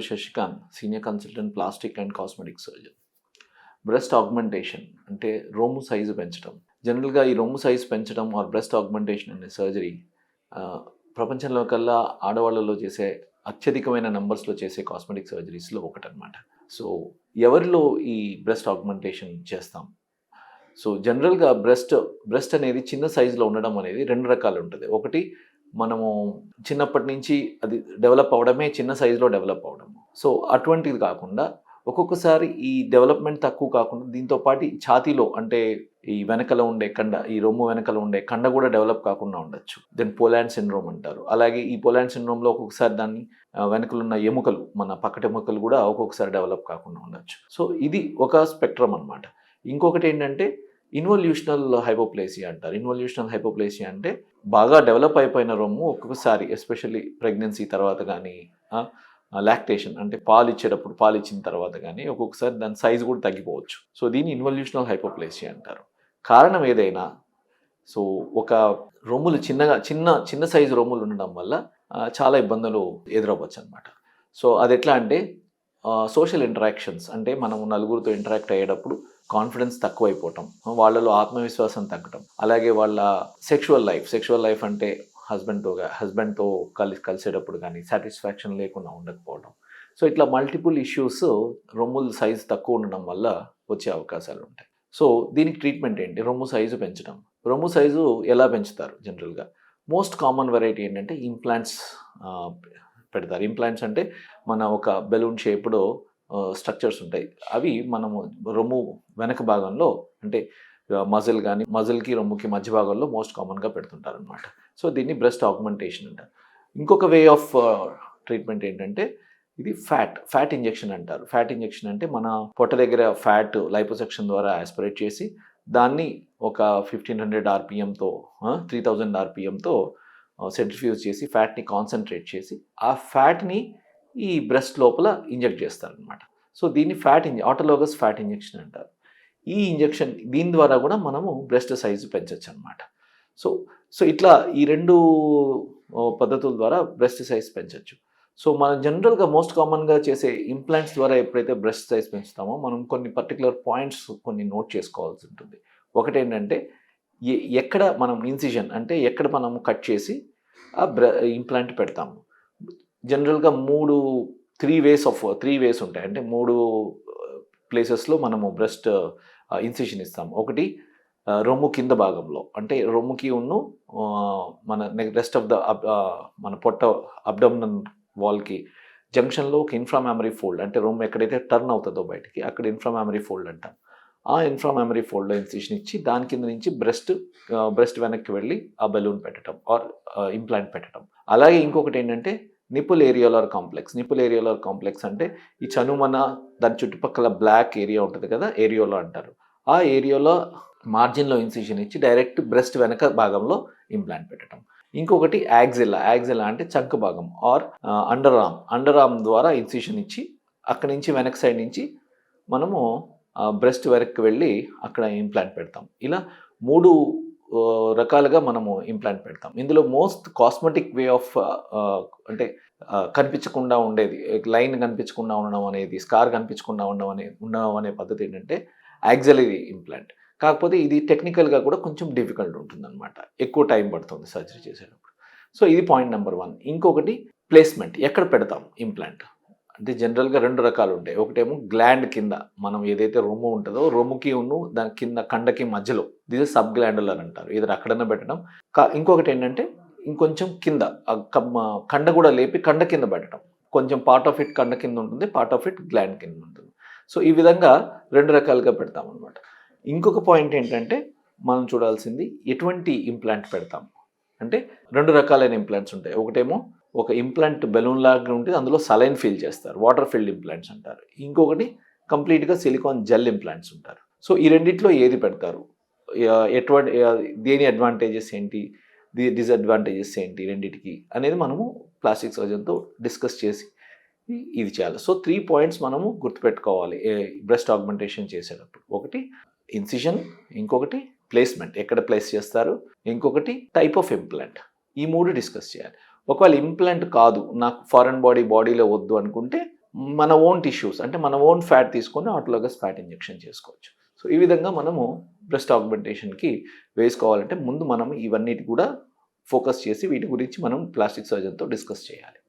Sasikanth, senior consultant plastic and cosmetic surgeon. Breast augmentation అంటే రొమ్ము size పెంచడం. జనరల్గా ఈ రొమ్ము సైజు పెంచడం ఆర్ బ్రెస్ట్ ఆగ్మెంటేషన్ అనే సర్జరీ ప్రపంచంలో కల్లా ఆడవాళ్ళలో చేసే అత్యధికమైన నంబర్స్లో చేసే కాస్మెటిక్ సర్జరీస్లో ఒకటనమాట. సో ఎవరిలో ఈ బ్రెస్ట్ ఆగ్మెంటేషన్ చేస్తాం? సో జనరల్గా బ్రెస్ట్ అనేది చిన్న సైజులో ఉండడం అనేది రెండు రకాలు ఉంటుంది. ఒకటి, మనము చిన్నప్పటి నుంచి అది డెవలప్ అవడమే చిన్న సైజులో డెవలప్ అవడము. సో అటువంటిది కాకుండా ఒక్కొక్కసారి ఈ డెవలప్మెంట్ తక్కువ కాకుండా దీంతో పాటు ఛాతీలో అంటే ఈ వెనకలో ఉండే కండ, ఈ రొమ్ము వెనకలో ఉండే కండ కూడా డెవలప్ కాకుండా ఉండొచ్చు. దెన్ పోలాండ్ సిండ్రోమ్ అంటారు. అలాగే ఈ పోలాండ్ సిండ్రోమ్లో ఒక్కొక్కసారి దాన్ని వెనకలున్న ఎముకలు, మన పక్కటి ఎముకలు కూడా ఒక్కొక్కసారి డెవలప్ కాకుండా ఉండొచ్చు. సో ఇది ఒక స్పెక్ట్రమ్ అనమాట. ఇంకొకటి ఏంటంటే ఇన్వల్యూషనల్ హైపోప్లేసియా అంటారు. ఇన్వల్యూషనల్ హైపోప్లేసియా అంటే బాగా డెవలప్ అయిపోయిన రొమ్ము ఒక్కొక్కసారి ఎస్పెషల్లీ ప్రెగ్నెన్సీ తర్వాత కానీ లాక్టేషన్ అంటే పాలు ఇచ్చిన తర్వాత కానీ ఒక్కొక్కసారి దాని సైజు కూడా తగ్గిపోవచ్చు. సో దీన్ని ఇన్వల్యూషనల్ హైపోప్లేసియా అంటారు. కారణం ఏదైనా, సో ఒక రొమ్ములు చిన్న సైజు రొమ్ములు ఉండడం వల్ల చాలా ఇబ్బందులు ఎదురవ్వచ్చు అనమాట. సో అది ఎట్లా అంటే సోషల్ ఇంటరాక్షన్స్ అంటే మనం నలుగురితో ఇంటరాక్ట్ అయ్యేటప్పుడు కాన్ఫిడెన్స్ తక్కువైపోవటం, వాళ్ళలో ఆత్మవిశ్వాసం తగ్గటం, అలాగే వాళ్ళ సెక్షువల్ లైఫ్ అంటే హస్బెండ్తో కలిసేటప్పుడు కానీ సాటిస్ఫాక్షన్ లేకుండా ఉండకపోవడం. సో ఇట్లా మల్టిపుల్ ఇష్యూస్ రొమ్ముల సైజు తక్కువ ఉండడం వల్ల వచ్చే అవకాశాలు ఉంటాయి. సో దీనికి ట్రీట్మెంట్ ఏంటి? రొమ్ము సైజు పెంచడం. రొమ్ము సైజు ఎలా పెంచుతారు? జనరల్గా మోస్ట్ కామన్ వెరైటీ ఏంటంటే ఇంప్లాంట్స్ పెడతారు. ఇంప్లాంట్స్ అంటే మన ఒక బెలూన్ షేప్లో స్ట్రక్చర్స్ ఉంటాయి. అవి మనము రొమ్ము వెనక భాగంలో అంటే మజిల్కి రొమ్ముకి మధ్య భాగంలో మోస్ట్ కామన్గా పెడుతుంటారు అనమాట. సో దీన్ని బ్రెస్ట్ ఆగ్మెంటేషన్ అంటారు. ఇంకొక వే ఆఫ్ ట్రీట్మెంట్ ఏంటంటే ఇది ఫ్యాట్ ఇంజెక్షన్ అంటారు. ఫ్యాట్ ఇంజెక్షన్ అంటే మన పొట్ట దగ్గర ఫ్యాట్ లైపోసెక్షన్ ద్వారా ఆస్పిరేట్ చేసి దాన్ని ఒక 1500 RPMతో 3000 RPMతో సెంట్రిఫ్యూజ్ చేసి ఫ్యాట్ని కాన్సన్ట్రేట్ చేసి ఆ ఫ్యాట్ని ఈ బ్రెస్ట్ లోపల ఇంజెక్ట్ చేస్తారనమాట. సో దీన్ని ఆటోలోగస్ ఫ్యాట్ ఇంజెక్షన్ అంటారు. ఈ ఇంజెక్షన్ దీని ద్వారా కూడా మనము బ్రెస్ట్ సైజు పెంచవచ్చు అనమాట. సో ఇట్లా ఈ రెండు పద్ధతుల ద్వారా బ్రెస్ట్ సైజ్ పెంచవచ్చు. సో మనం జనరల్గా మోస్ట్ కామన్గా చేసే ఇంప్లాంట్స్ ద్వారా ఎప్పుడైతే బ్రెస్ట్ సైజ్ పెంచుతామో మనం కొన్ని పర్టికులర్ పాయింట్స్ నోట్ చేసుకోవాల్సి ఉంటుంది. ఒకటి ఏంటంటే ఎక్కడ మనం ఇన్సిజన్ అంటే ఎక్కడ మనము కట్ చేసి ఆ ఇంప్లాంట్ పెడతాము. జనరల్గా త్రీ వేస్ ఉంటాయి. అంటే 3 ప్లేసెస్లో మనము బ్రెస్ట్ ఇన్సిషన్ ఇస్తాము. ఒకటి రొమ్ము కింద భాగంలో అంటే రొమ్ముకి మన రెస్ట్ ఆఫ్ ద మన పొట్ట అబ్డోమినల్ వాల్కి జంక్షన్లో ఒక ఇన్ఫ్రామామరీ ఫోల్డ్ అంటే రొమ్ము ఎక్కడైతే టర్న్ అవుతుందో బయటికి అక్కడ ఇన్ఫ్రామామరీ ఫోల్డ్ అంటాం. ఆ ఇన్ఫ్రామామరీ ఫోల్డ్లో ఇన్సిషన్ ఇచ్చి దాని కింద నుంచి బ్రెస్ట్ వెనక్కి వెళ్ళి ఆ బెలూన్ పెట్టడం ఆర్ ఇంప్లాంట్ పెట్టడం. అలాగే ఇంకొకటి ఏంటంటే నిపుల్ ఏరియోలర్ కాంప్లెక్స్ అంటే ఈ చనుమన దాని చుట్టుపక్కల బ్లాక్ ఏరియా ఉంటుంది కదా, ఏరియోలా అంటారు. ఆ ఏరియాలో మార్జిన్లో ఇన్సిషన్ ఇచ్చి డైరెక్ట్ బ్రెస్ట్ వెనక భాగంలో ఇంప్లాంట్ పెట్టడం. ఇంకొకటి యాక్సిల్లా అంటే చంక భాగం ఆర్ అండర్ ఆర్మ్ ద్వారా ఇన్సిషన్ ఇచ్చి అక్కడి నుంచి వెనక సైడ్ నుంచి మనము బ్రెస్ట్ వెనక్కి వెళ్ళి అక్కడ ఇంప్లాంట్ పెడతాం. ఇలా 3 రకాలుగా మనము ఇంప్లాంట్ పెడతాం. ఇందులో మోస్ట్ కాస్మెటిక్ వే ఆఫ్ అంటే కనిపించకుండా ఉండేది, లైన్ కనిపించకుండా ఉండడం అనేది, స్కార్ కనిపించకుండా ఉండడం అనే పద్ధతి ఏంటంటే యాక్సిలరీ ఇంప్లాంట్. కాకపోతే ఇది టెక్నికల్గా కూడా కొంచెం డిఫికల్ట్ ఉంటుందన్నమాట, ఎక్కువ టైం పడుతుంది సర్జరీ చేసేటప్పుడు. సో ఇది పాయింట్ నెంబర్ 1. ఇంకొకటి ప్లేస్మెంట్, ఎక్కడ పెడతాం ఇంప్లాంట్ అంటే జనరల్గా 2 రకాలు ఉంటాయి. ఒకటేమో గ్లాండ్ కింద మనం ఏదైతే రొమ్ము ఉంటుందో రొమ్ముకి దాని కింద కండకి మధ్యలో, దిస్ సబ్ గ్లాండులర్ అంటారు. ఇది అక్కడన్నా పెట్టడం. ఇంకొకటి ఏంటంటే ఇంకొంచెం కింద కండ కూడా లేపి కండ కింద పెట్టడం. కొంచెం పార్ట్ ఆఫ్ ఇట్ కండ కింద ఉంటుంది, పార్ట్ ఆఫ్ ఇట్ గ్లాండ్ కింద ఉంటుంది. సో ఈ విధంగా 2 రకాలుగా పెడతాం అనమాట. ఇంకొక పాయింట్ ఏంటంటే మనం చూడాల్సింది ఎటువంటి ఇంప్లాంట్ పెడతాం అంటే 2 రకాలైన ఇంప్లాంట్స్ ఉంటాయి. ఒకటేమో ఒక ఇంప్లాంట్ బెలూన్ లాగా ఉంటుంది, అందులో సలైన్ ఫిల్ చేస్తారు, వాటర్ ఫిల్డ్ ఇంప్లాంట్స్ అంటారు. ఇంకొకటి కంప్లీట్గా సిలికాన్ జెల్ ఇంప్లాంట్స్ ఉంటారు. సో ఈ రెండిట్లో ఏది పెడతారు, దేని అడ్వాంటేజెస్ ఏంటి, డిసడ్వాంటేజెస్ ఏంటి రెండిటికి అనేది మనము ప్లాస్టిక్ సర్జన్తో డిస్కస్ చేసి ఇది చేయాలి. సో 3 పాయింట్స్ మనము గుర్తుపెట్టుకోవాలి బ్రెస్ట్ ఆగ్మెంటేషన్ చేసేటప్పుడు. ఒకటి ఇన్సిషన్, ఇంకొకటి ప్లేస్మెంట్ ఎక్కడ ప్లేస్ చేస్తారు, ఇంకొకటి టైప్ ఆఫ్ ఇంప్లాంట్. ఈ 3 డిస్కస్ చేయాలి. ఒకవేళ ఇంప్లాంట్ కాదు, నాకు ఫారెన్ బాడీలో వద్దు అనుకుంటే మన ఓన్ టిష్యూస్ అంటే మన ఓన్ ఫ్యాట్ తీసుకొని ఆటోలోగస్ ఫ్యాట్ ఇంజెక్షన్ చేసుకోవచ్చు. సో ఈ విధంగా మనము బ్రెస్ట్ ఆగ్మెంటేషన్కి వేసుకోవాలంటే ముందు మనం ఇవన్నిటి కూడా ఫోకస్ చేసి వీటి గురించి మనం ప్లాస్టిక్ సర్జన్తో డిస్కస్ చేయాలి.